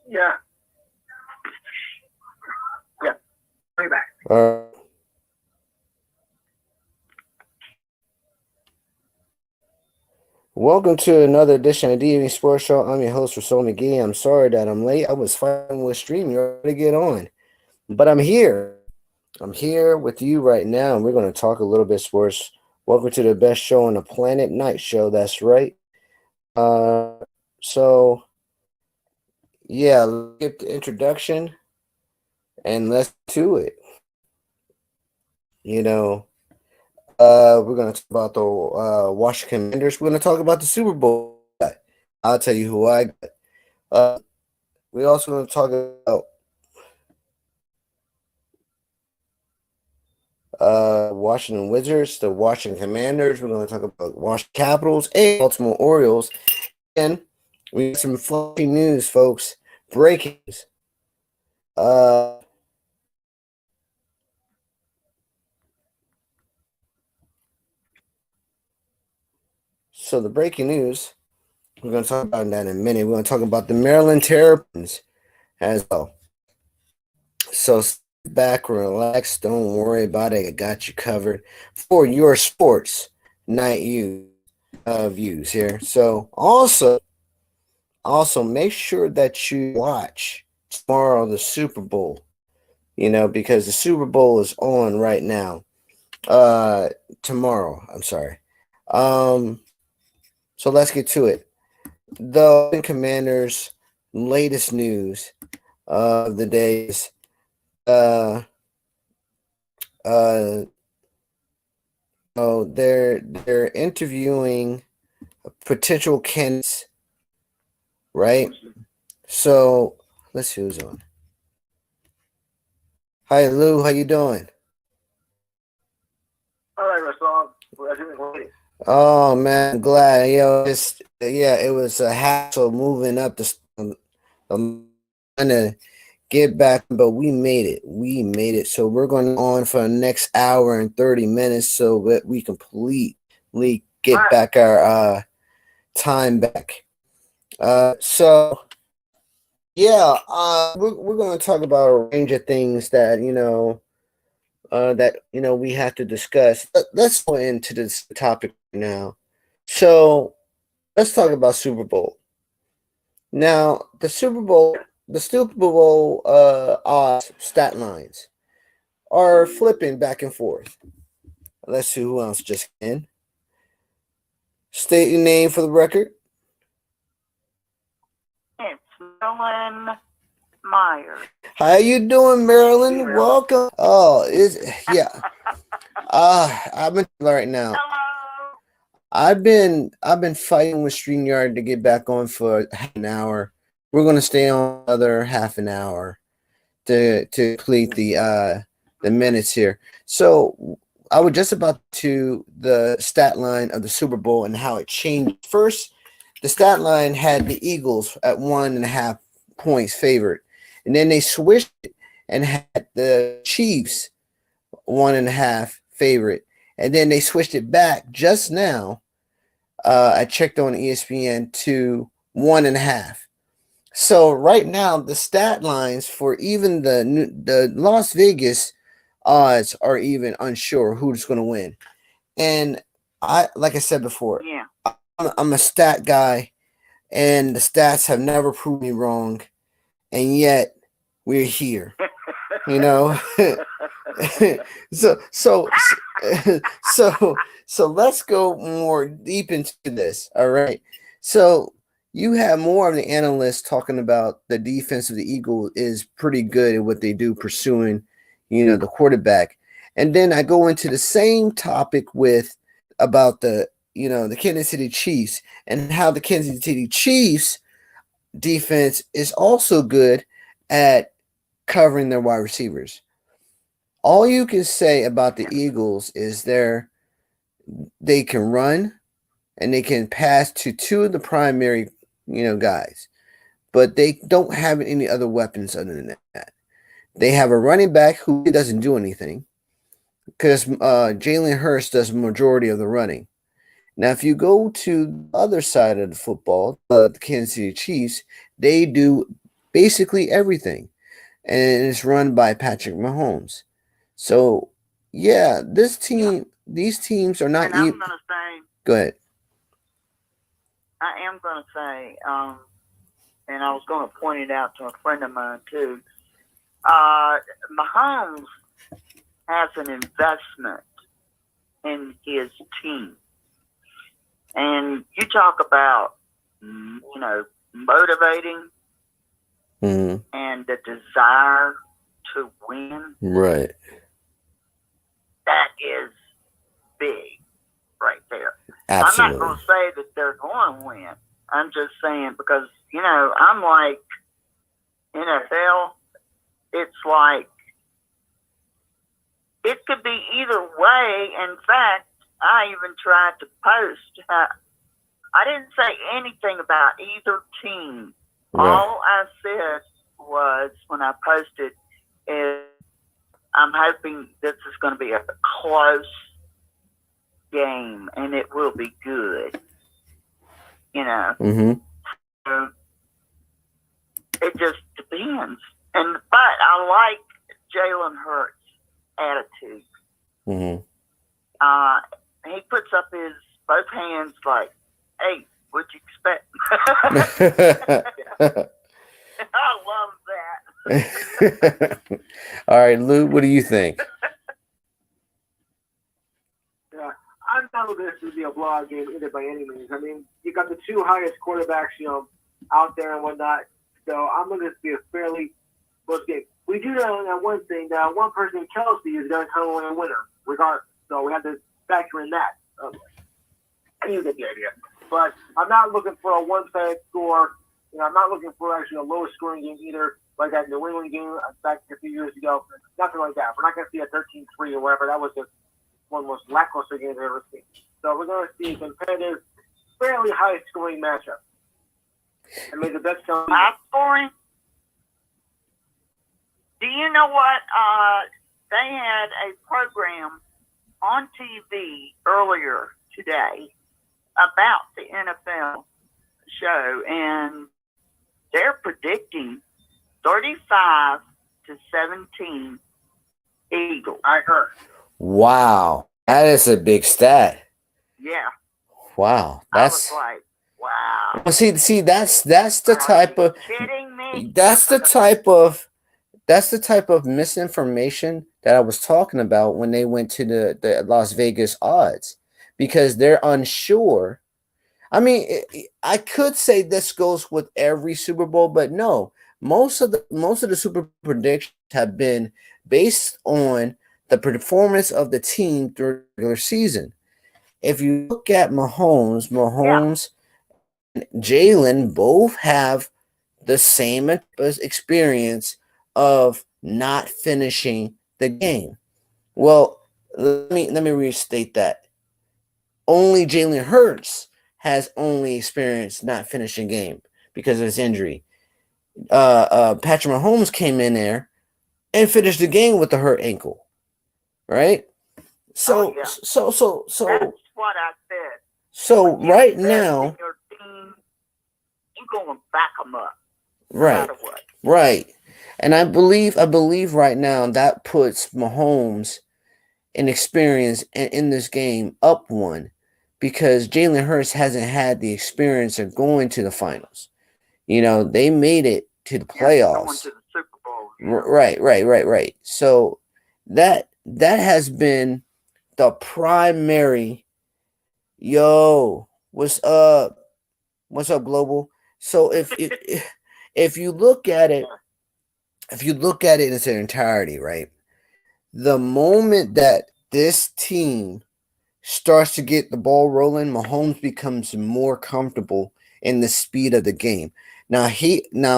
Yeah. Yeah. Way back. Welcome to another edition of Dmv Sports Show. I'm your host, Rasul McGee. I'm sorry that I'm late. I was fighting with StreamYard to get on, but I'm here. I'm here with you right now, and we're going to talk a little bit sports. Welcome to the best show on the planet, Night Show. That's right. So yeah, let's get the introduction and let's do it. You know, we're going to talk about the Washington Commanders. We're going to talk about the Super Bowl. I'll tell you who I got. We're also going to talk about Washington Wizards, the Washington Commanders. We're going to talk about Washington Capitals and Baltimore Orioles. And we got some flashy news, folks. Breaking news. So the breaking news, we're going to talk about that in a minute. We're going to talk about the Maryland Terrapins as well. So sit back, relax, don't worry about it. I got you covered for your sports night views here. So also make sure that you watch tomorrow the Super Bowl. Because the Super Bowl is on right now. Tomorrow, I'm sorry. So let's get to it. The Commanders' latest news of the day is they're interviewing potential candidates, right? So let's see who's on. Hi Lou, how you doing? All right, Russell. We're doing great. Oh man, glad. It was a hassle moving up trying to get back, but we made it. We made it. So we're going on for the next hour and 30 minutes so that we completely get back our time back. We're going to talk about a range of things that we have to discuss. Let's go into this topic now. So let's talk about Super Bowl. Now, the Super Bowl odds stat lines are flipping back and forth. Let's see who else just in. State your name for the record. It's Marilyn Myers. How you doing, Marilyn? Welcome. Oh, yeah. I've been right now. Hello. I've been fighting with StreamYard to get back on for half an hour. We're gonna stay on another half an hour to complete the minutes here. So I was just about to the stat line of the Super Bowl and how it changed. First, the stat line had the Eagles at 1.5 points favored, and then they switched it and had the Chiefs 1.5 favorite, and then they switched it back just now. I checked on ESPN to 1.5. So right now the stat lines for even the Las Vegas odds are even unsure who's going to win. And like I said before, I'm a stat guy, and the stats have never proved me wrong, and yet we're here. So let's go more deep into this. All right. So you have more of the analysts talking about the defense of the Eagles is pretty good at what they do, pursuing, the quarterback. And then I go into the same topic about the Kansas City Chiefs and how the Kansas City Chiefs defense is also good at covering their wide receivers. All you can say about the Eagles is they can run and they can pass to two of the primary, guys, but they don't have any other weapons other than that. They have a running back who doesn't do anything because Jalen Hurts does the majority of the running. Now, if you go to the other side of the football, the Kansas City Chiefs, They do basically everything, and it's run by Patrick Mahomes. So yeah, these teams are not And I'm even. gonna say, Go ahead. I am gonna say, and I was gonna point it out to a friend of mine too. Mahomes has an investment in his team, and you talk about, motivating Mm-hmm. and the desire to win. Right. That is big right there. Absolutely. I'm not going to say that they're going to win. I'm just saying because, I'm like, NFL, it's like, it could be either way. In fact, I even tried to post. I didn't say anything about either team. Right. All I said was, when I posted, is I'm hoping this is going to be a close game, and it will be good. Mm-hmm. So it just depends. But I like Jalen Hurts' attitude. Mm-hmm. He puts up his both hands like, "Hey, what'd you expect?" I love that. All right, Lou, what do you think? Yeah, I'm not looking at this to be a blowout game either by any means. I mean, you got the two highest quarterbacks, out there and whatnot. So I'm looking at this to be a fairly close game. We do know that one thing, that one person, Kelsey, is going to come away a winner, regardless. So we have to factor in that. You get the idea. But I'm not looking for a one-sided score. I'm not looking for actually a low-scoring game either, like that New England game back a few years ago. Nothing like that. We're not going to see a 13-3 or whatever. That was just one of the most lackluster games I've ever seen. So we're going to see a competitive, fairly high-scoring matchup. And may the best come. High scoring. Do you know what? They had a program on TV earlier today about the NFL show, and they're predicting 35-17 Eagles. I heard. Wow, that is a big stat. Yeah. Wow, I was like, wow. Well, see, that's the type of. Kidding me? That's the type of misinformation that I was talking about when they went to the Las Vegas odds, because they're unsure. I mean, I could say this goes with every Super Bowl, but no. Most of the Super predictions have been based on the performance of the team during the regular season. If you look at Mahomes, and Jalen both have the same experience of not finishing the game. Well, let me restate that. Only Jalen Hurts has only experienced not finishing game because of his injury. Patrick Mahomes came in there and finished the game with a hurt ankle, right? So, yeah. so That's what I said. So right now, your team, you're going to back them up. right, No matter what. right, and I believe right now that puts Mahomes in experience in this game up one, because Jalen Hurts hasn't had the experience of going to the finals. They made it to the playoffs. Going to the Super Bowl. Right. So that has been the primary. Yo, what's up? What's up, Global? So if you look at it, in its entirety, right? The moment that this team starts to get the ball rolling, Mahomes becomes more comfortable in the speed of the game. Now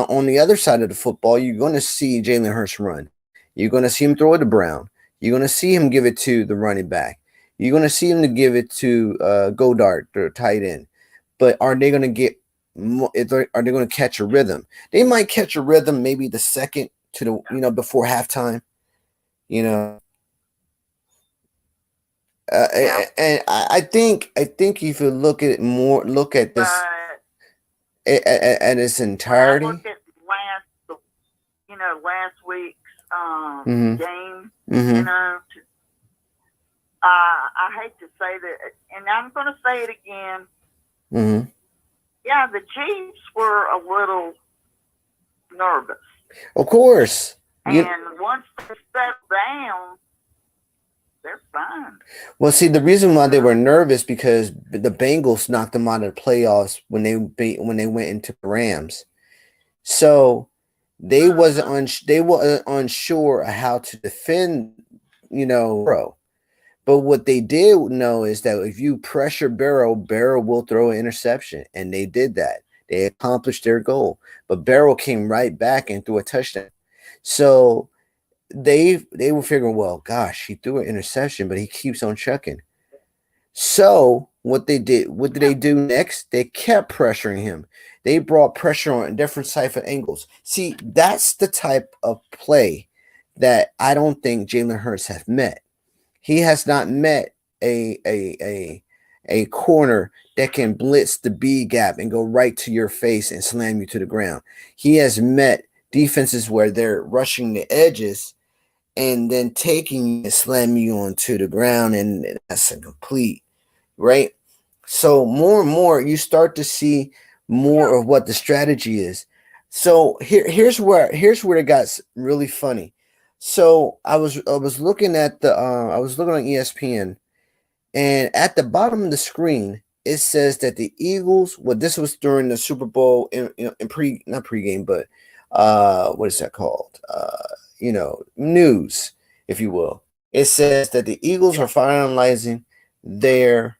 on the other side of the football, you're going to see Jalen Hurts run. You're going to see him throw it to Brown. You're going to see him give it to the running back. You're going to see him to give it to Godart, the tight end. But are they going to get? Are they going to catch a rhythm? They might catch a rhythm maybe the second to the before halftime. And I think if you look at this, at its When I entirety. look at last week's Mhm. game, Mhm. I hate to say that, and I'm going to say it again. Mhm. Yeah, the Chiefs were a little nervous. Of course. And once they settle down, they're fine. Well, see, the reason why they were nervous because the Bengals knocked them out of the playoffs when they went into the Rams. So they were unsure of how to defend, Burrow. But what they did know is that if you pressure Barrow will throw an interception, and they did that. They accomplished their goal. But Barrow came right back and threw a touchdown. So they were figuring, well, gosh, he threw an interception, but he keeps on chucking. So what did they do next? They kept pressuring him. They brought pressure on different type of angles. See, that's the type of play that I don't think Jalen Hurts have met. He has not met a corner that can blitz the B gap and go right to your face and slam you to the ground. He has met defenses where they're rushing the edges and then taking and slamming you onto the ground, and that's a complete right. So more and more you start to see more of what the strategy is. So here's where it got really funny. So I was looking at I was looking on ESPN, and at the bottom of the screen it says that the Eagles. Well, this was during the Super Bowl in not pregame, but what is that called? News, if you will. It says that the Eagles are finalizing their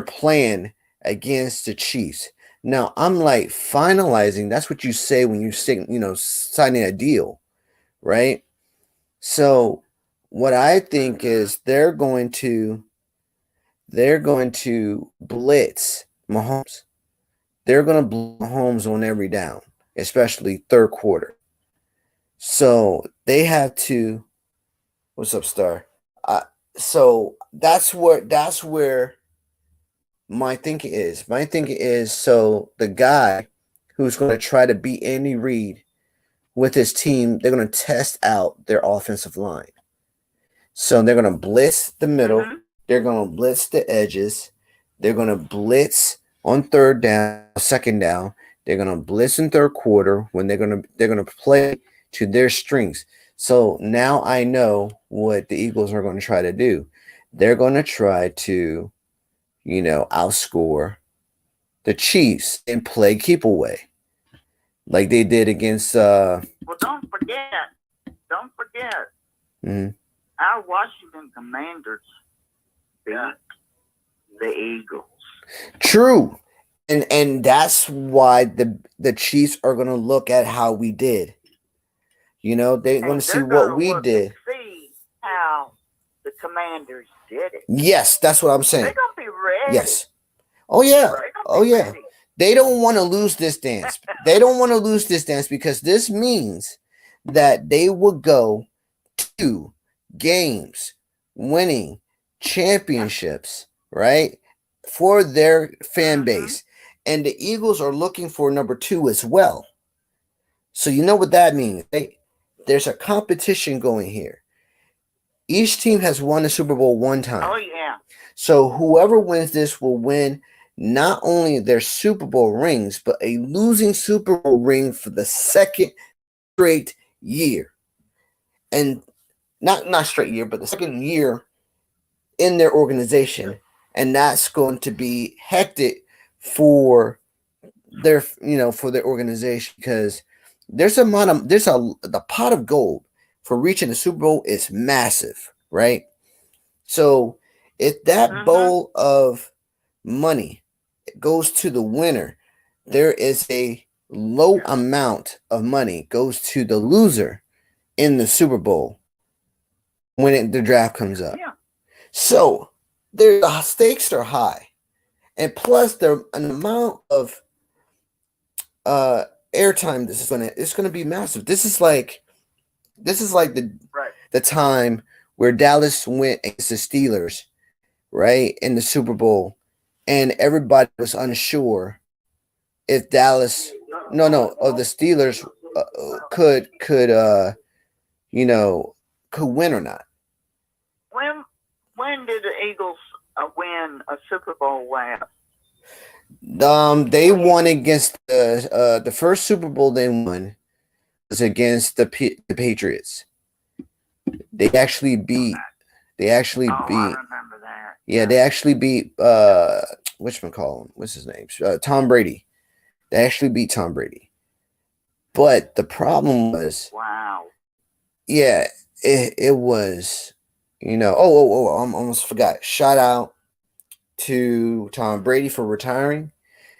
plan against the Chiefs. Now I'm like, finalizing. That's what you say when you signing a deal, right? So what I think is they're going to blitz Mahomes. They're going to blitz Mahomes on every down, especially third quarter. So they have to. What's up, Star? So that's where my thinking is. My thinking is, so the guy who's going to try to beat Andy Reid with his team, they're going to test out their offensive line. So they're going to blitz the middle. They're going to blitz the edges. They're going to blitz on third down, second down. They're going to blitz in third quarter when they're going to play to their strengths. So now I know what the Eagles are going to try to do. They're going to try to, outscore the Chiefs and play keep away, like they did against. Well, don't forget. Mm-hmm. Our Washington Commanders beat the Eagles. True, and that's why the Chiefs are going to look at how we did. They're going to see what we did. See how the Commanders did it. Yes, that's what I'm saying. They're going to be ready. Yes. Oh yeah. Oh yeah. Ready. They don't want to lose this dance. Because this means that they will go 2 games winning championships, right, for their fan base. And the Eagles are looking for number 2 as well. So you know what that means. There's a competition going here. Each team has won the Super Bowl 1 time. Oh, yeah. So whoever wins this will win not only their Super Bowl rings, but a losing Super Bowl ring for the second straight year. And not straight year, but the second year in their organization. And that's going to be hectic for their organization, because the pot of gold for reaching the Super Bowl is massive, right? So if that bowl of money goes to the winner, there is a low amount of money goes to the loser in the Super Bowl when the draft comes up. Yeah. So the stakes are high, and plus an amount of airtime it's gonna be massive. This is like the time where Dallas went against the Steelers, right, in the Super Bowl, and everybody was unsure if Dallas, of the Steelers could win or not. When did the Eagles win a Super Bowl last? They won against the first Super Bowl they won was against the Patriots. They actually beat. I remember that. Yeah, they actually beat whatchamacallit, what's his name? Tom Brady. They actually beat Tom Brady. But the problem was, wow. Yeah, it was, I almost forgot. Shout out to Tom Brady for retiring.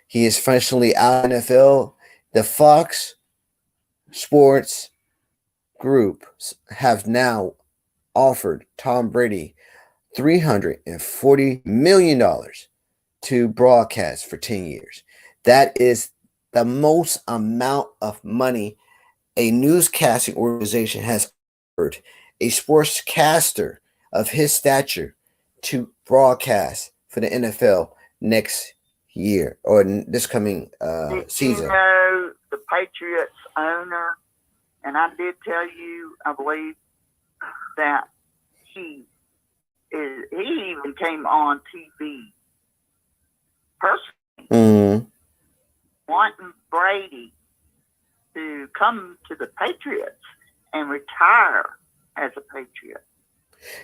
He is officially out of NFL. The Fox Sports Group have now offered Tom Brady $340 million to broadcast for 10 years. That is the most amount of money a newscasting organization has offered a sportscaster of his stature to broadcast for the NFL next year or this coming season. You know, the Patriots owner, and I did tell you, I believe, that he even came on TV personally wanting Brady to come to the Patriots and retire as a Patriot.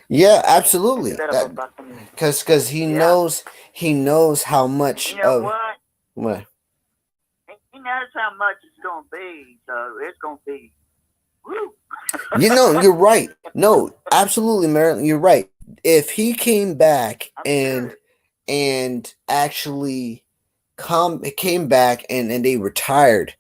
Yeah, absolutely. Because he knows how much you know of what? He knows how much it's going to be, so it's going to be woo. You're right. No, absolutely, Marilyn, you're right. If he came back and actually came back and they retired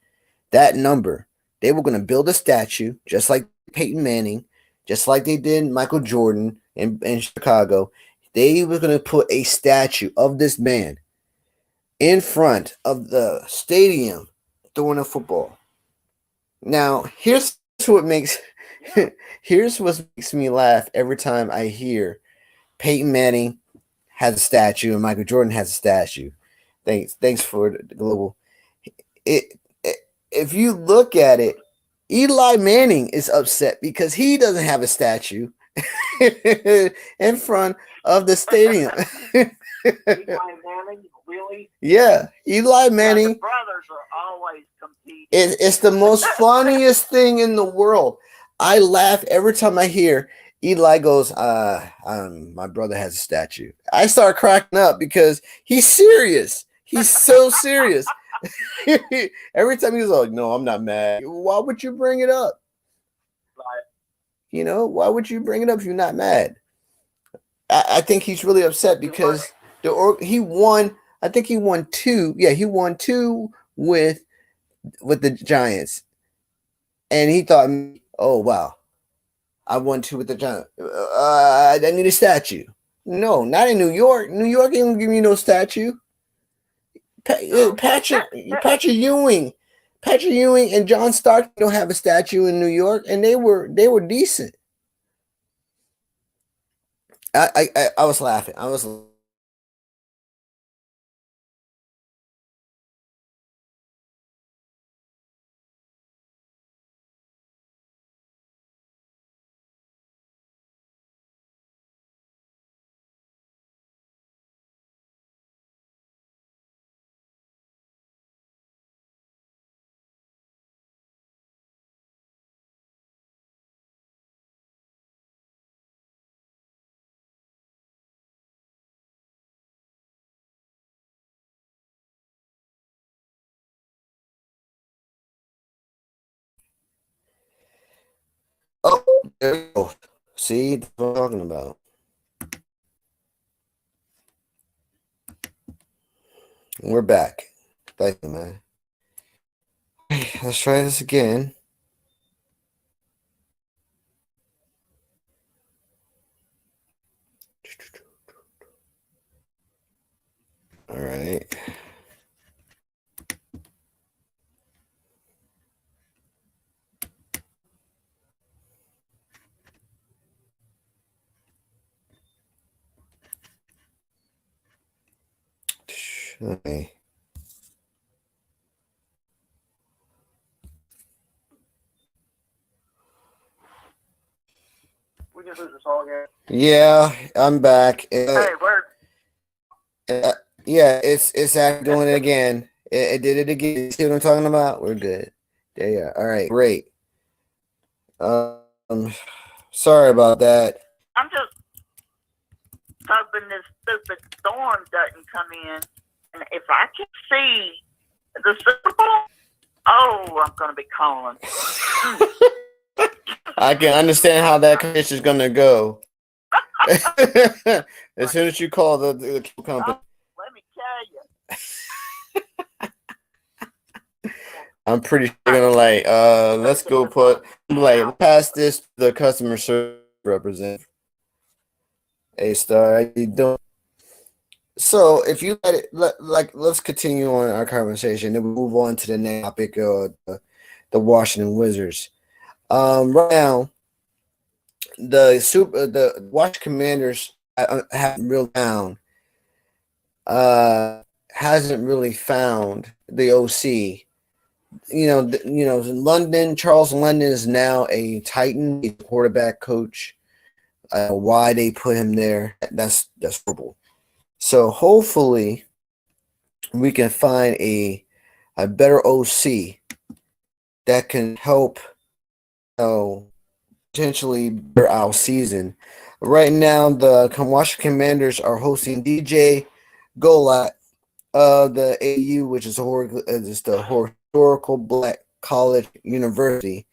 that number, they were going to build a statue just like Peyton Manning, just like they did Michael Jordan in Chicago. They were going to put a statue of this man in front of the stadium throwing a football. Now, here's what makes me laugh every time I hear Peyton Manning has a statue and Michael Jordan has a statue. Thanks for the global. If you look at it, Eli Manning is upset because he doesn't have a statue in front of the stadium. Eli Manning, really? Yeah, Eli Manning. The brothers are always competing. It's the most funniest thing in the world. I laugh every time I hear Eli goes, my brother has a statue. I start cracking up because he's serious. He's so serious. Every time he's like, no, I'm not mad. Why would you bring it up? Why would you bring it up if you're not mad? I think he's really upset because he won. I think he won 2. Yeah, he won 2 with the Giants, and he thought, oh wow, I won 2 with the Giants. I need a statue. No, not in New York. New York ain't gonna give me no statue. Patrick Ewing and John Stark don't have a statue in New York, and they were decent. I was laughing. Oh, there you go. See what I'm talking about. We're back. Thank you, man. Let's try this again. All right. Okay. all again. Yeah, I'm back. Hey, where? Yeah, it's actually doing it again. It did it again. See what I'm talking about? We're good. There you are. All right, great. Sorry about that. I'm just hoping this stupid storm doesn't come in. And if I can see the Super Bowl, oh, I'm going to be calling. I can understand how that pitch is gonna go. As soon as you call the company, Let me tell you. I'm pretty sure they're gonna like, let's go pass this to the customer service representative. Hey, Star, how you doing? So, if you let it, let's continue on our conversation. Then we move on to the next topic, the Washington Wizards. Right now, the Washington Commanders haven't really found, hasn't really found the OC. Charles London is now a Titan, a quarterback coach. Why they put him there? That's horrible. So hopefully we can find a better OC that can help, potentially better our season. Right now, the Washington Commanders are hosting DJ Golat of the AU, which is the historical Black College University.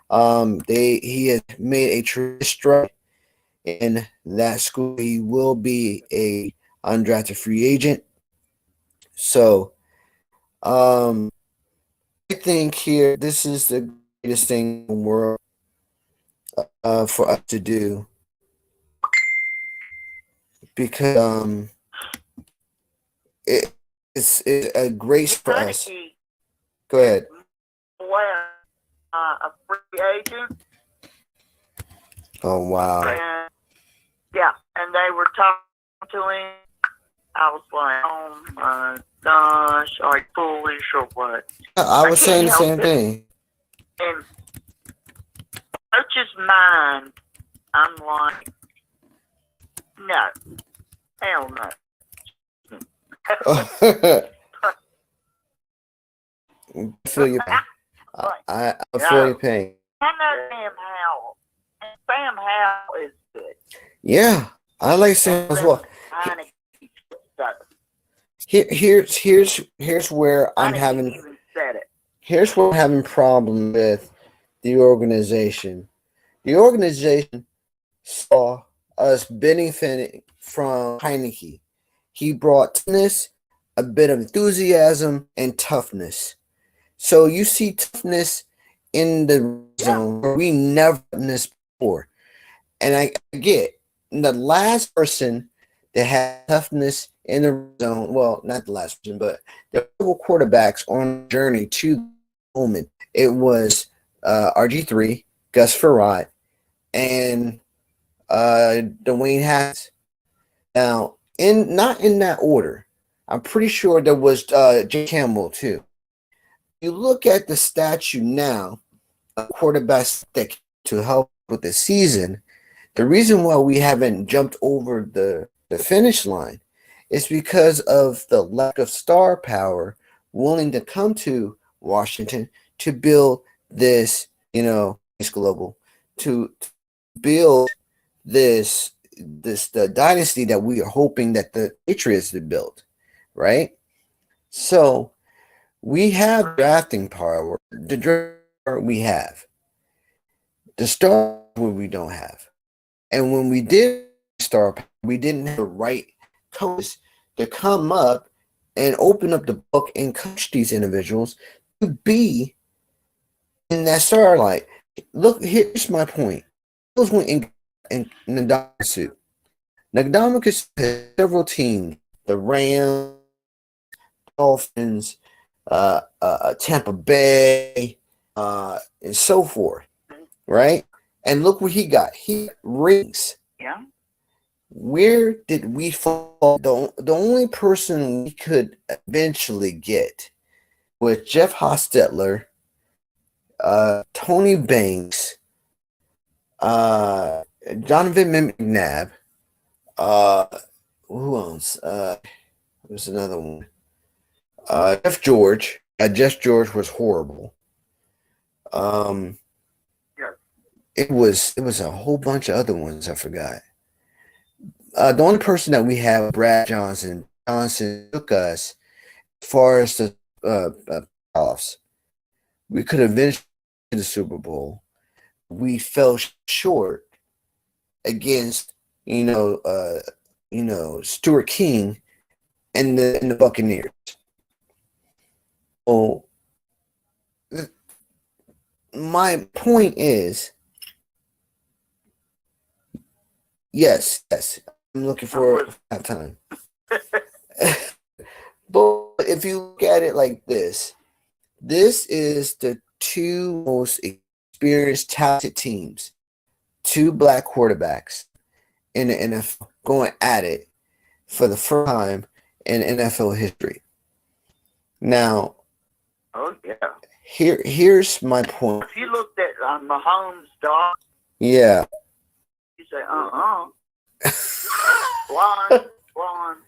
He has made a tremendous stride in that school. He will be a undrafted free agent. So, I think here this is the greatest thing in the world for us to do, because it's a grace for us. Go ahead. A free agent. Oh wow. And, yeah, and they were talking to him. I was like, oh my gosh, are you foolish or what? I was saying the same thing. In coach's mind, I'm like, no, hell no. I feel your pain. I feel your pain. I know Sam Howell. And Sam Howell is good. Yeah, I like Sam as well. Here's where I'm having. Here's where I'm having problem with the organization. The organization saw us benefiting from Heineke. He brought toughness, a bit of enthusiasm, and toughness. So you see toughness in the zone where we never done this before. And I get the last person that had toughness in the zone, well, not the last person, but the quarterbacks on the journey to the moment. It was RG3, Gus Frerotte, and Dwayne Haskins. Now, not in that order. I'm pretty sure there was Jay Campbell too. You look at the statue now, a quarterback stick to help with the season. The reason why we haven't jumped over the finish line is because of the lack of star power willing to come to Washington to build this, global, to build the dynasty that we are hoping that the Patriots have built, right? So we have drafting power. The draft we have. The star we don't have. And when we did star power, we didn't have the right coaches to come up and open up the book and coach these individuals to be in that starlight. Look, here's my point. Those went in Ndamukong suit. Ndamukong had several teams: the Rams, Dolphins, Tampa Bay, and so forth, right? And look what he got. He got rings. Yeah. Where did we fall? The only person we could eventually get was Jeff Hostetler, Tony Banks, Donovan McNabb. Who else? There's another one. Jeff George. Jeff George was horrible. Yes. It was a whole bunch of other ones I forgot. The only person that we have, Brad Johnson. Johnson took us as far as the playoffs. We could have eventually to the Super Bowl. We fell short against Stuart King and the Buccaneers. So my point is, yes, I'm looking for halftime. But if you look at it like this is the two most experienced, talented teams, two black quarterbacks in the NFL going at it for the first time in NFL history. Now, oh yeah. Here's my point. If you looked at Mahomes' dog, yeah, you say, blonde,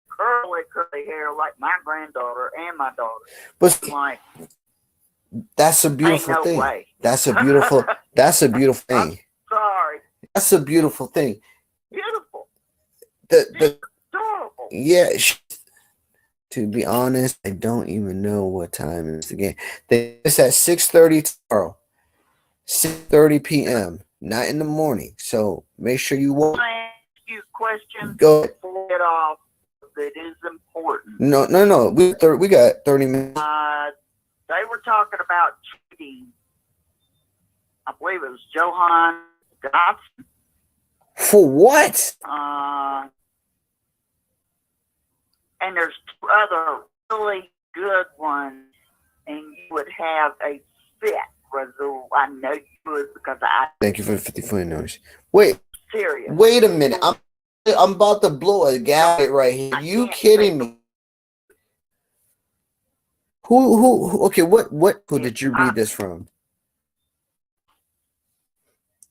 curly hair like my granddaughter and my daughter. But like, that's a beautiful ain't no thing. way. That's a beautiful thing. Sorry. That's a beautiful thing. Beautiful. The Adorable. yeah. To be honest, I don't even know what time it is again. It's at 6:30 tomorrow. 6:30 p.m. Not in the morning. So make sure you walk. Can I ask you a question? Go. Before we get off, that is important. No. We got 30 minutes. They were talking about cheating. I believe it was Johan Dotson. For what? And there's two other really good ones, and you would have a fit, Razul. I know you would because I. Thank you for the 50 noise. Wait. Serious. Wait a minute. I'm about to blow a gasket right here. You kidding me? Who? Okay, who did you read this from?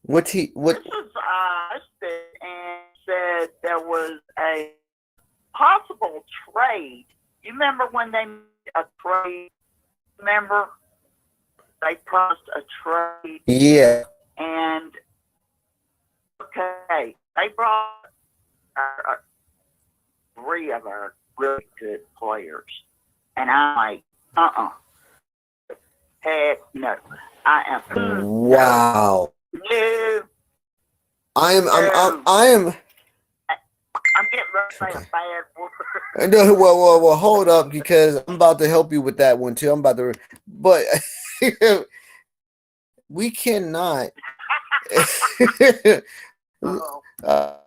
What? This was and said there was a possible trade. You remember when they made a trade? Remember? They promised a trade. Yeah. And, okay, they brought three of our really good players. And I'm like, heck no. I am. Wow. No. I'm getting ready to say a bad word. No, well, hold up, because I'm about to help you with that one too. But we cannot.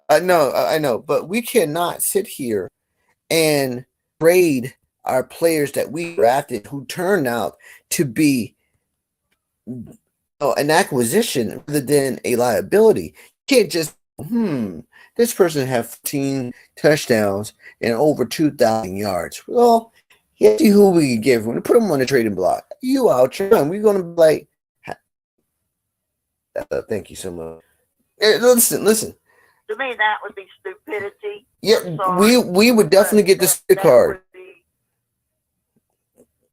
I know, but we cannot sit here and trade our players that we drafted who turned out to be an acquisition rather than a liability. You can't just this person have 15 touchdowns and over 2,000 yards. Well, let's see who we can give. We're going to put them on the trading block. You out, we're going to be like, thank you so much. Listen. To me, that would be stupidity. Yeah, we would definitely get the stick card.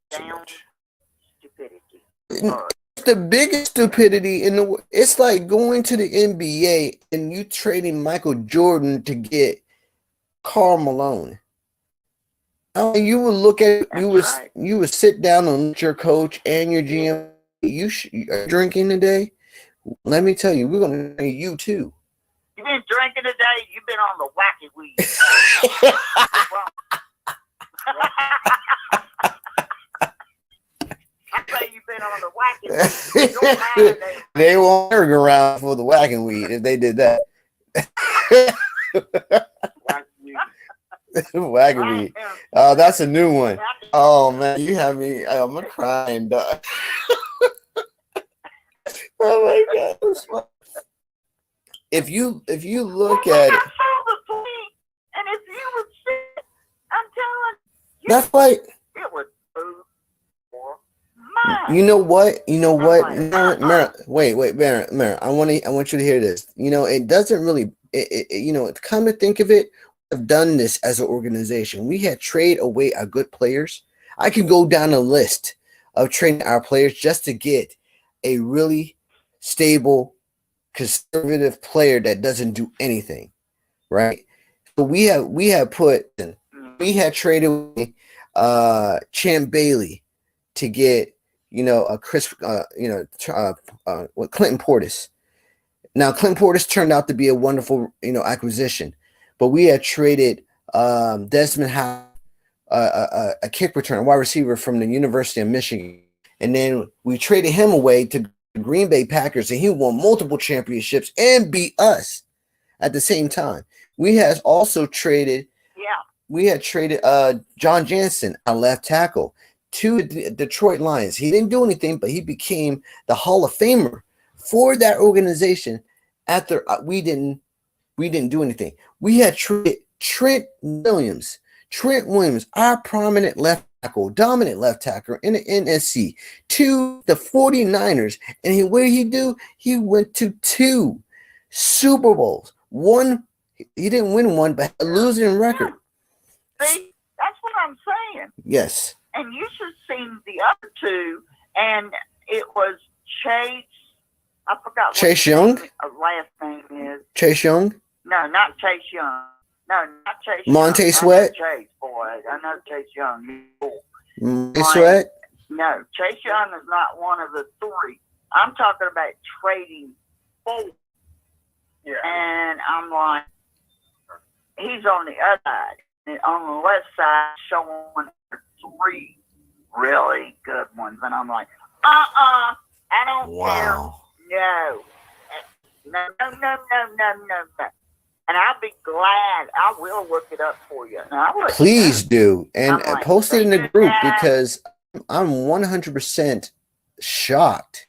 Down stupidity. The biggest stupidity in the it's like going to the NBA and you trading Michael Jordan to get Karl Malone. I mean, you would look at you would sit down and look at your coach and your GM. You are drinking today? Let me tell you, we're gonna need you too. You've been drinking today. You've been on the wacky weed. I say you've been on the whacking weed. They won't hang around for the whacking weed if they did that. Whacking weed. Oh, that's a new one. Oh man, you have me. I'm crying, dog. Oh my god. If you look at it, and if you would see, I'm telling you, that's like it would move for You know what? You know what? Like, Mara, wait, Mara. I want you to hear this. It doesn't really. Come to think of it, we've done this as an organization. We had trade away our good players. I can go down a list of trading our players just to get a really stable, conservative player that doesn't do anything, right? So we had traded away Champ Bailey to get a Chris with Clinton Portis. Now Clinton Portis turned out to be a wonderful acquisition, but we had traded Desmond Howe, a kick returner, wide receiver from the University of Michigan, and then we traded him away to the Green Bay Packers, and he won multiple championships and beat us at the same time. We had also traded. Yeah. We had traded John Jansen, a left tackle, to the Detroit Lions. He didn't do anything, but he became the Hall of Famer for that organization. After we didn't do anything. We had traded Trent Williams, our prominent left tackle, dominant left tackle in the NFC, to the 49ers. And what did he do? He went to 2 Super Bowls. One, he didn't win one, but a losing record. See, that's what I'm saying. Yes. And you should have seen the other 2, and it was Chase. I forgot. Chase Young? Last name is. Chase Young? No, not Chase Young. No, not Chase Monte Young. Sweat? Chase, boy. I know Chase Young. He's cool. Monte Sweat? No, Chase Young is not one of the 3. I'm talking about trading 4. Yeah. And I'm like, he's on the other side. And on the left side, showing 3 really good ones. And I'm like, I don't care. No. And I'll be glad. I will look it up for you. Please do. And like, post it in the group because I'm 100% shocked.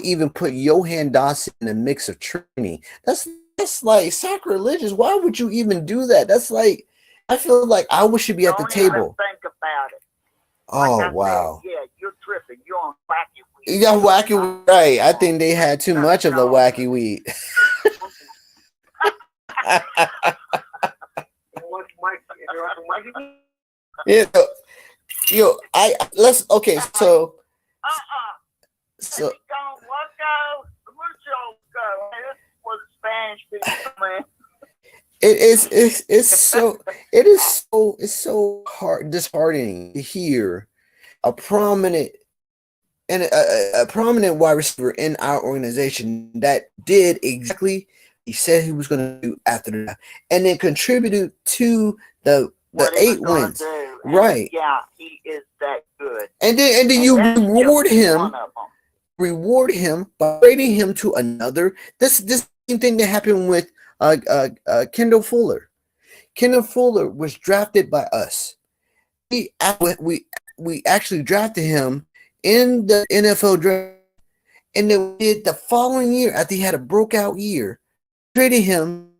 Even put Johan Dawson in the mix of training. That's like sacrilegious. Why would you even do that? That's like, I feel like I should be at the table. Even think about it. Oh, like wow. Said, yeah, you're tripping. You're on wacky weed. Yeah, wacky weed. Right. I think they had too much of the wacky weed. Yeah. Okay, so So Spanish people, man. It's so disheartening to hear a prominent wide receiver in our organization that did exactly he said he was going to do after that, and then contributed to the 8 wins. Right? Yeah, he is that good. And then you reward him by trading him to another. This same thing that happened with Kendall Fuller. Kendall Fuller was drafted by us. We actually drafted him in the NFL draft, and then the following year, after he had a breakout year, traded him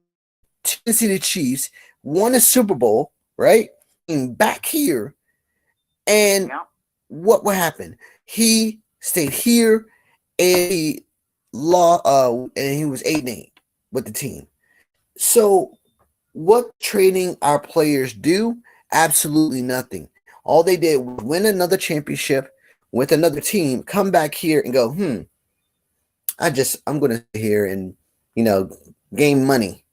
to the City Chiefs, won a Super Bowl, right? And back here, and what happened? He stayed here, and he and he was 8-8 with the team. So, what trading our players do? Absolutely nothing. All they did was win another championship with another team, come back here and go, I'm going to sit here and, gain money.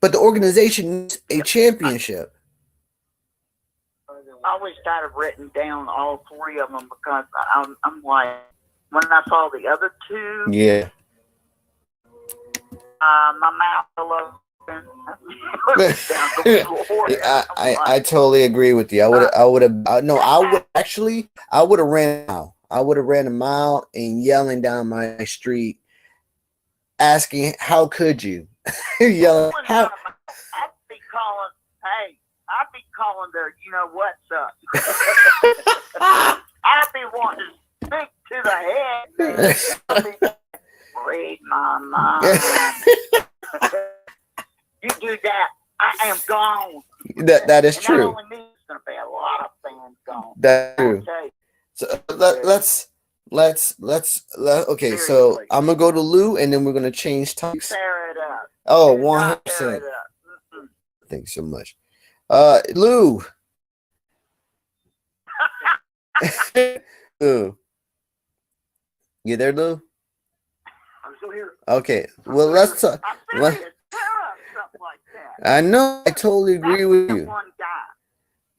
But the organization needs a championship. I wish I'd have written down all 3 of them because I'm like, when I saw the other 2, yeah, my mouth fell open. I totally agree with you. I would have ran out. I would have ran a mile and yelling down my street, asking, "How could you?" Yelling, "How?" I'd be calling their, what's up. I'd be wanting to speak to the head. I'd be, read my mind. You do that, I am gone. That is true. Not only me, it's going to be a lot of fans gone. That's true. Okay. So okay, so Seriously. I'm gonna go to Lou and then we're gonna change topics. Tear it up. Oh, Do not tear 100%. it up. Mm-mm. Thanks so much. Lou. Lou. You there, Lou? I'm still here. Okay. Well, let's talk. I'm serious. Tear up something like that. I know. I totally agree with The you. one guy.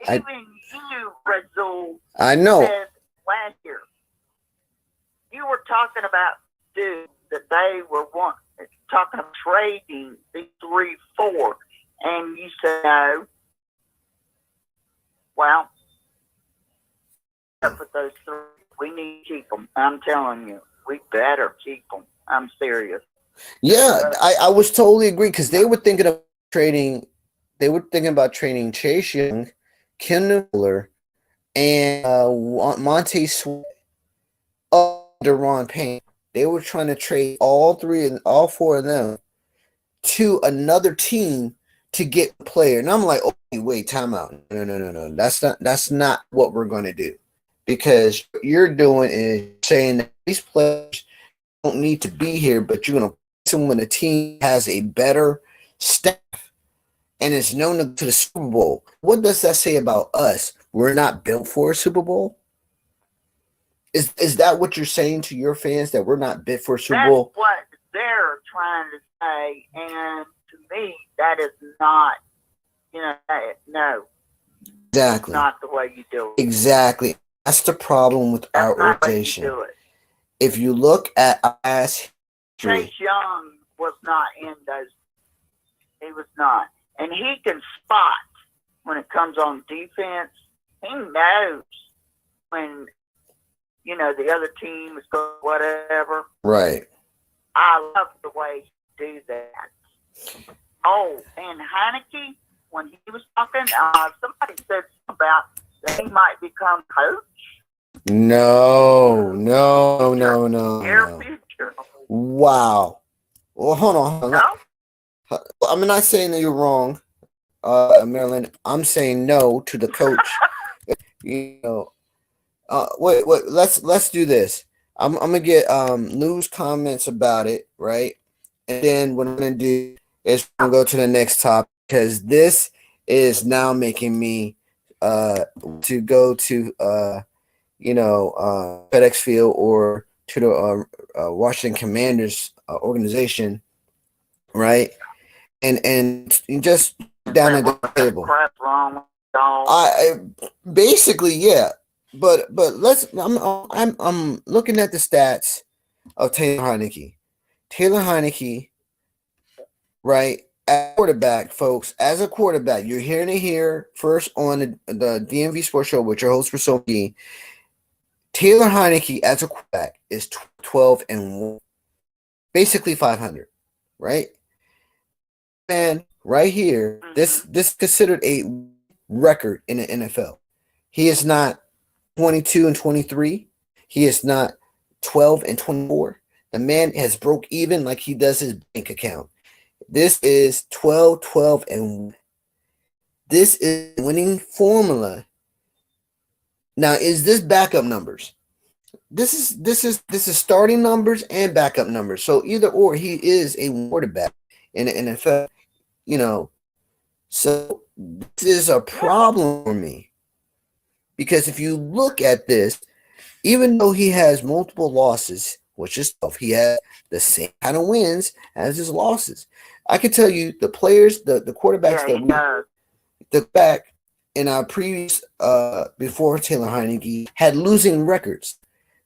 I- Even you, Razul, I know. said last year, you were talking about dude that they were talking of trading the 3-4, and you said no. Well, up with those three, we need to keep them. I'm telling you, we better keep them. I'm serious. Yeah, I was totally agree because they were thinking of trading. They were thinking about trading Chase Young, Ken Miller, and Monte Sweat, Deron Payne. They were trying to trade all four of them to another team to get a player. And I'm like, okay, wait, time out. No. That's not what we're going to do. Because what you're doing is saying that these players don't need to be here, but you're going to put them when the team has a better staff and is known to the Super Bowl. What does that say about us? We're not built for a Super Bowl? Is that what you're saying to your fans, that we're not built for a Super Bowl? That's what they're trying to say, and to me, that is not, no, Exactly. not the way you do it. Exactly. That's the problem with our That's not the way you organization. do it. If you look at our past history, Chase Young was not in those. He was not. And he can spot when it comes on defense. He knows when, the other team is going whatever. right? I love the way he do that. Oh, and Heineke, when he was talking, somebody said about that he might become coach. No. Near future. Wow. Well, hold on. No? I'm not saying that you're wrong, Marilyn. I'm saying no to the coach. Wait. Let's do this. I'm gonna get Lou's comments about it, right? And then what I'm gonna do is I'm gonna go to the next topic because this is now making me to go to FedEx Field or to the Washington Commanders organization, right? And just down at the table. Crap wrong with dog. I basically, yeah, but I'm looking at the stats of Taylor Heineke. Taylor Heineke, right, at quarterback, folks. As a quarterback, you're hearing it here first on the DMV Sports Show with your host for Sophie. Taylor Heineke as a quarterback is 12-1, basically 500, right? And right here, this is considered a record in the NFL. He is not 22-23. He is not 12-24. The man has broke even like he does his bank account. This is 12-1. This is winning formula. Now, is this backup numbers? This is starting numbers and backup numbers. So either or, he is a quarterback in the NFL. So this is a problem for me. Because if you look at this, even though he has multiple losses, which is tough, he has the same kind of wins as his losses. I can tell you the players, the quarterbacks that we took back in our previous before Taylor Heineke had losing records.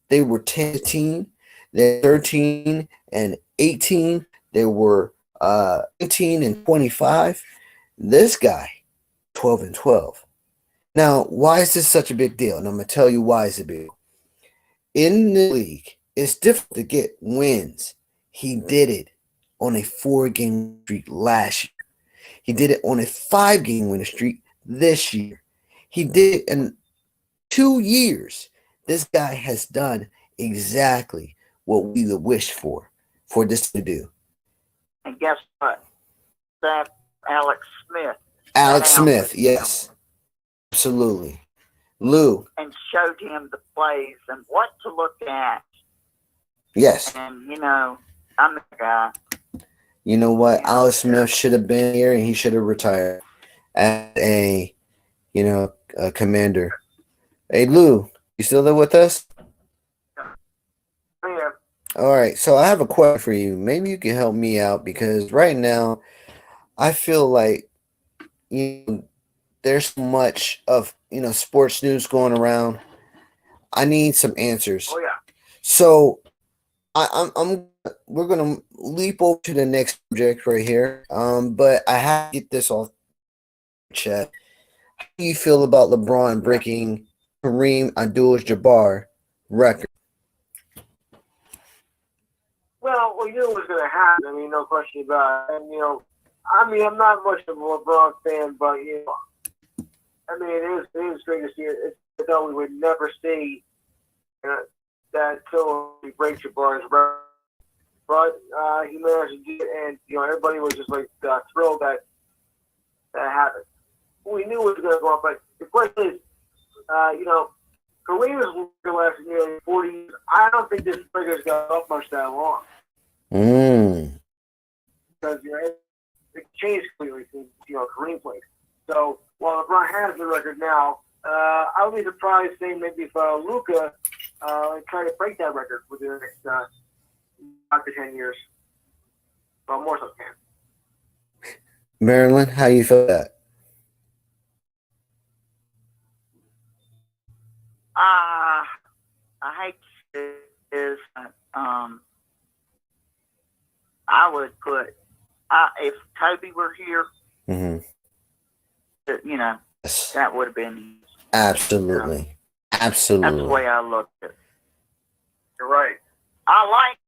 They were 10-18, they're 13-18, they were 18-25. This guy, 12-12. Now, why is this such a big deal? And I'm going to tell you why it's a big deal. In the league, it's difficult to get wins. He did it on a 4-game streak last year. He did it on a 5-game winning streak this year. He did it in 2 years. This guy has done exactly what we would wish for this to do. And guess what? That Alex Smith. Alex Smith, yes. Absolutely. Lou. and showed him the plays and what to look at. Yes. And, you know, I'm the guy. You know what? Alex Smith should have been here and he should have retired as a, a commander. Hey, Lou, you still there with us? Yeah. All right. So I have a question for you. Maybe you can help me out because right now I feel like there's so much of sports news going around. I need some answers. Oh yeah. So we're gonna leap over to the next subject right here. But I have to get this off the chat. How do you feel about LeBron breaking Kareem Abdul-Jabbar record? Well, we knew it was going to happen. I mean, no question about it. And I'm not much of a LeBron fan, but it is great to see it. I thought we would never see that till he breaks Jabbar's record. But he managed to do it, and everybody was just like thrilled that happened. We knew it was going to go on, but the question is, Kareem has lasted nearly 40 years. I don't think this trigger's got up much that long. Because it changed completely since Kareem played. So while LeBron has the record now, I would be surprised, say maybe if Luka tried to break that record within the next 5 to 10 years. Well, more so can. Marilyn, how you feel that? I hate to say this. I would put if Kobe were here, Yes. that would have been Absolutely. That's the way I looked at it. You're right. I like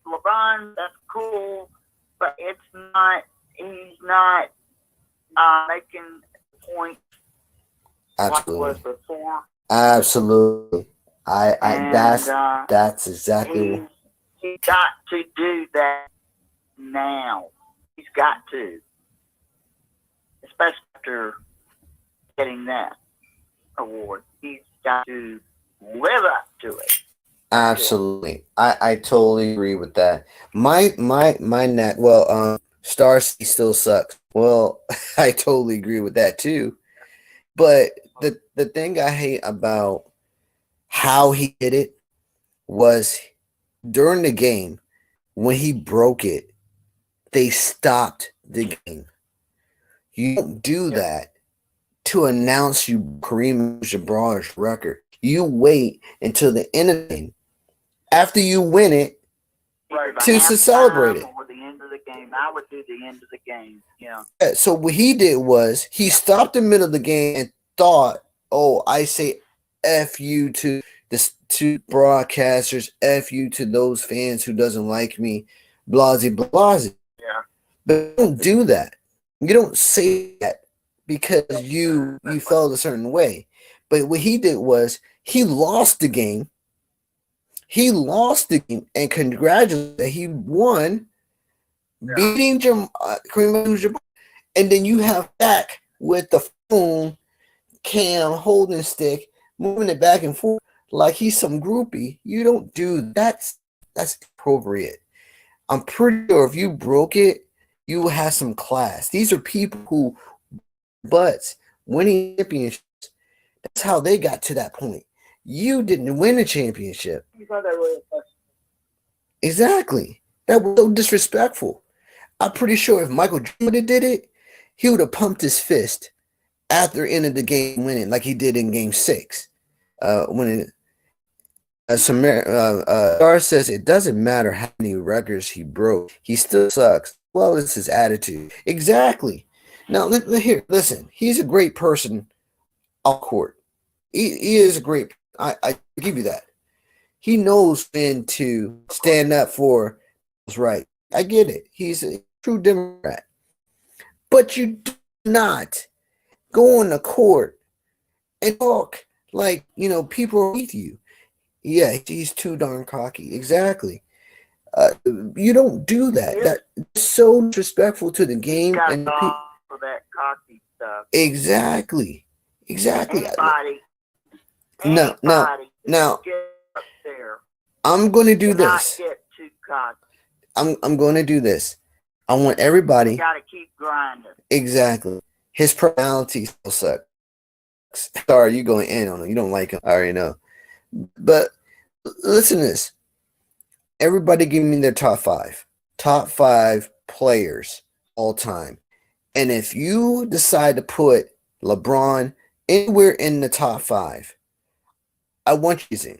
LeBron. That's cool, but it's not. He's not making points like he was before. Absolutely. That's exactly. He's got to do that now. He's got to, especially after getting that award. He's got to live up to it. Absolutely. I totally agree with that. My net. Starsky still sucks. Well, I totally agree with that too. But the thing I hate about how he did it was during the game when he broke it, they stopped the game. You don't do that to announce you Kareem Abdul-Jabbar's record. You wait until the end of the game after you win it to celebrate it. Or the end of the game. I would do the end of the game. Yeah. So what he did was he stopped in the middle of the game and thought, "Oh, I say F you to this to broadcasters, F you to those fans who doesn't like me, blasey blasey." Yeah. But don't do that. You don't say that because you felt a certain way. But what he did was he lost the game. He lost the game and congratulated that he won, beating Kareem Abdul-Jabbar. And then you have back with the phone cam holding stick, moving it back and forth like he's some groupie. You don't do that. That's appropriate. I'm pretty sure if you broke it, you would have some class. These are people who butts winning championships. That's how they got to that point. You didn't win a championship. You thought that really impressive. Exactly. That was so disrespectful. I'm pretty sure if Michael Jordan did it, he would have pumped his fist after the end of the game winning, like he did in Game 6. Star says it doesn't matter how many records he broke, he still sucks. Well, it's his attitude. Exactly. Now, here, listen. He's a great person off court. He is a great. I give you that. He knows when to stand up for what's right. I get it. He's a true Democrat. But you do not go on the court and talk like, people are with you. Yeah, he's too darn cocky. Exactly. You don't do that. That's so disrespectful to the game Got and for that cocky stuff. Exactly. Exactly. Anybody Now get up there. I'm going to do Not this. get too cocky. I'm going to do this. I want everybody. You got to keep grinding. Exactly. His personality still sucks. Sorry, you going in on him. You don't like him. I already know. But listen to this. Everybody give me their top five. Top five players all time. And if you decide to put LeBron anywhere in the top five, I want you to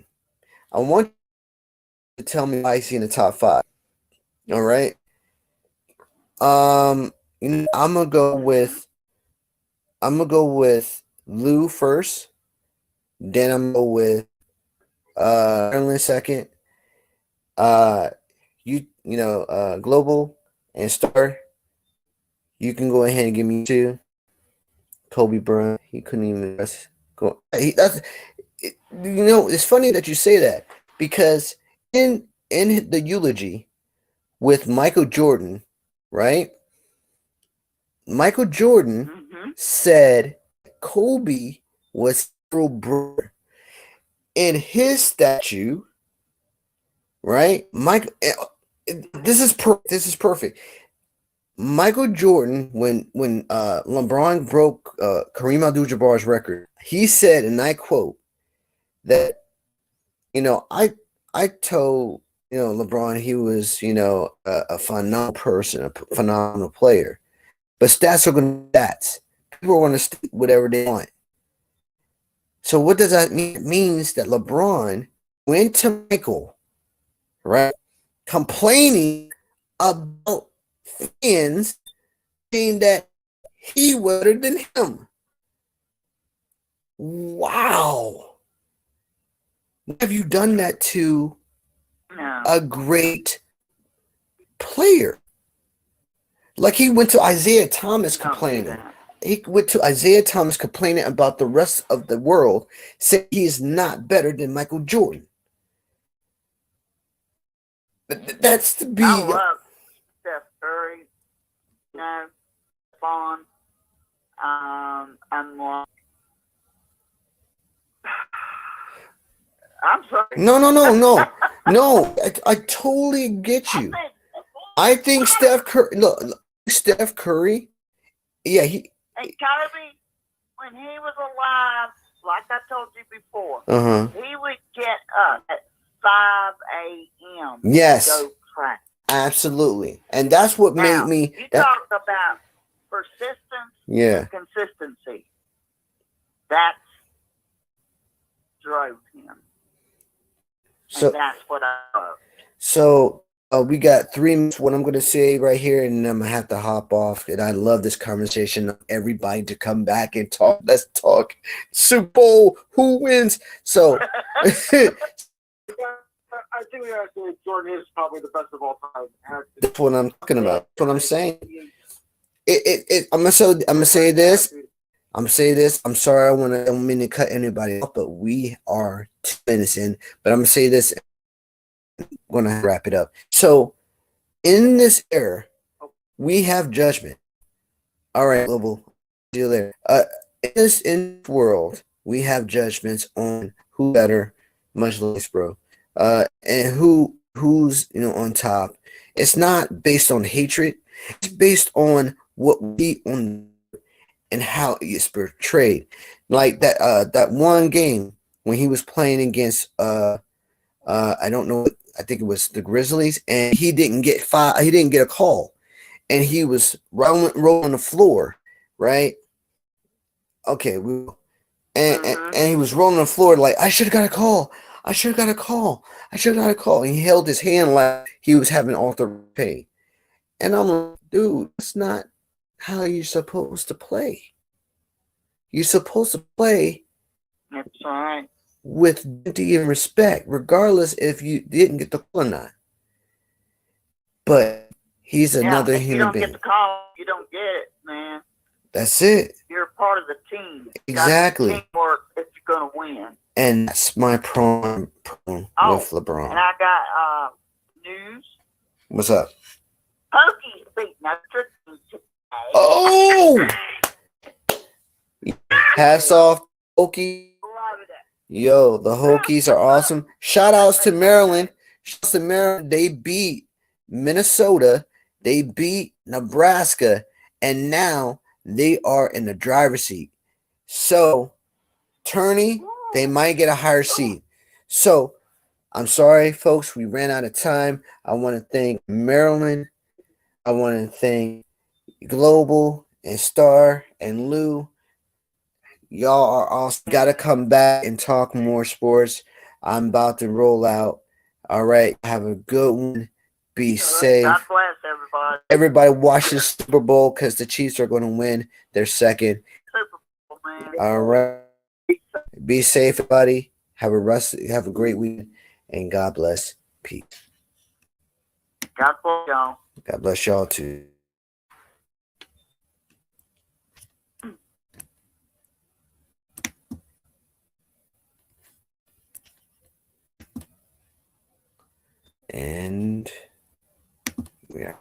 tell me why he's in the top five. All right. I'm gonna go with Lou first. Then I'm gonna go with Erlen second. Global and Star. You can go ahead and give me two. Kobe Bryant. He couldn't even go. It's funny that you say that because in the eulogy with Michael Jordan, right? Michael Jordan said Kobe was his brother. In his statue, right? This is perfect. Michael Jordan, when LeBron broke Kareem Abdul-Jabbar's record, he said, and I quote, that I told LeBron he was a phenomenal person, a phenomenal player, but stats are going to be stats. People are going to state whatever they want. So what does that mean? It means that LeBron went to Michael, right, complaining about fans saying that he was better than him. Wow. Have you done that to a great player? Like he went to Isaiah Thomas complaining. He went to Isaiah Thomas complaining about the rest of the world, saying he is not better than Michael Jordan. That's to be. I love Steph Curry. Fun. I'm like, I'm sorry. No. I totally get you. I think Steph Curry. Look, Steph Curry. Yeah, And Kobe, when he was alive, like I told you before, he would get up at 5 a.m. Yes. to go practice. Absolutely. And that's what made me. You talk about persistence and consistency. That drove him. And that's what I love. So we got 3 minutes. What I'm going to say right here, and I'm going to have to hop off. And I love this conversation. Everybody to come back and talk. Let's talk Super Bowl. Who wins? So I think actually Jordan is probably the best of all time. That's what I'm talking about. That's what I'm saying. I'm gonna say this. I'm sorry, I don't mean to cut anybody off, but we are 2 minutes in. But I'm gonna say this. I'm gonna wrap it up. So, in this era, we have judgment. All right, Global. See you later. In this world, we have judgments on who better, much less, bro. And who's on top. It's not based on hatred. It's based on what we on and how it's portrayed. Like that one game when he was playing against I don't know, I think it was the Grizzlies, and he didn't get a call, and he was rolling on the floor, right? Okay, and he was rolling on the floor like, I should have got a call. And he held his hand like he was having alter pain. And I'm like, dude, that's not how you're supposed to play. You're supposed to play That's right. with dignity and respect, regardless if you didn't get the call or not. But he's another human being. If you don't get the call, you don't get it, man. That's it. You're a part of the team. Exactly. Teamwork if you're going to win. And that's my problem with LeBron. And I got news. What's up? Hokies beat Notre Dame today. Oh! Hats off, Hokies. Love it. Yo, the Hokies are awesome. Shout outs to Maryland. Shout outs to Maryland. They beat Minnesota. They beat Nebraska. And now they are in the driver's seat. So, Turney, they might get a higher seat. So, I'm sorry, folks. We ran out of time. I want to thank Maryland. I want to thank Global and Star and Lou. Y'all are awesome. Got to come back and talk more sports. I'm about to roll out. All right. Have a good one. Be safe. God bless everybody. Everybody watch the Super Bowl because the Chiefs are going to win their second. Super Bowl, man. All right. Be safe, everybody. Have a great week, and God bless. Peace. God bless y'all. God bless y'all too. And we are.